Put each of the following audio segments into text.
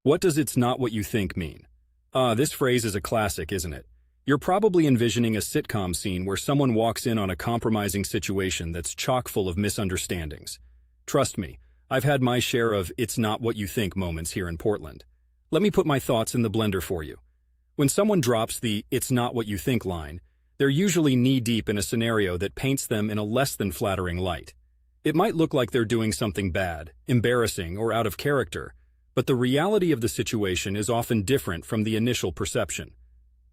What does "it's not what you think" mean? This phrase is a classic, isn't it? You're probably envisioning a sitcom scene where someone walks in on a compromising situation that's chock full of misunderstandings. Trust me, I've had my share of "it's not what you think" moments here in Portland. Let me put my thoughts in the blender for you. When someone drops the "it's not what you think" line, they're usually knee-deep in a scenario that paints them in a less than flattering light. It might look like they're doing something bad, embarrassing, or out of character, but the reality of the situation is often different from the initial perception.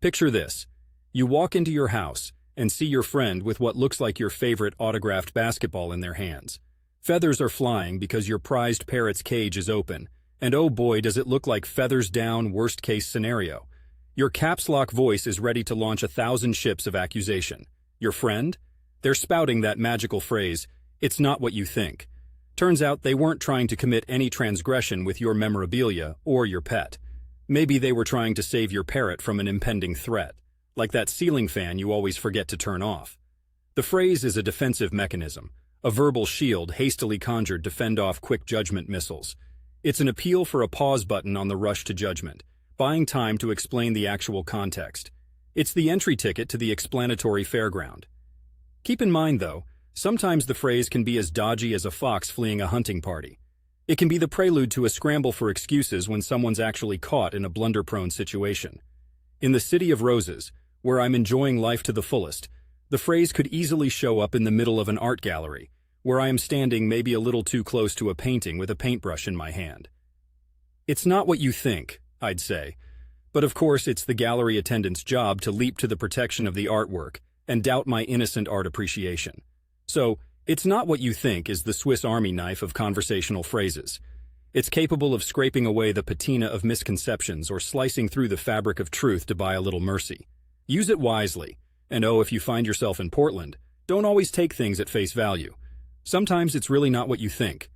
Picture this. You walk into your house and see your friend with what looks like your favorite autographed basketball in their hands. Feathers are flying because your prized parrot's cage is open, and oh boy does it look like feathers down worst-case scenario. Your caps lock voice is ready to launch 1,000 ships of accusation. Your friend? They're spouting that magical phrase, "it's not what you think." Turns out they weren't trying to commit any transgression with your memorabilia or your pet. Maybe they were trying to save your parrot from an impending threat, like that ceiling fan you always forget to turn off. The phrase is a defensive mechanism, a verbal shield hastily conjured to fend off quick judgment missiles. It's an appeal for a pause button on the rush to judgment, buying time to explain the actual context. It's the entry ticket to the explanatory fairground. Keep in mind, though, sometimes the phrase can be as dodgy as a fox fleeing a hunting party. It can be the prelude to a scramble for excuses when someone's actually caught in a blunder-prone situation. In the City of Roses, where I'm enjoying life to the fullest, the phrase could easily show up in the middle of an art gallery, where I am standing maybe a little too close to a painting with a paintbrush in my hand. It's not what you think, I'd say. But of course, it's the gallery attendant's job to leap to the protection of the artwork and doubt my innocent art appreciation. So, "it's not what you think" is the Swiss Army knife of conversational phrases. It's capable of scraping away the patina of misconceptions or slicing through the fabric of truth to buy a little mercy. Use it wisely. And oh, if you find yourself in Portland, don't always take things at face value. Sometimes it's really not what you think.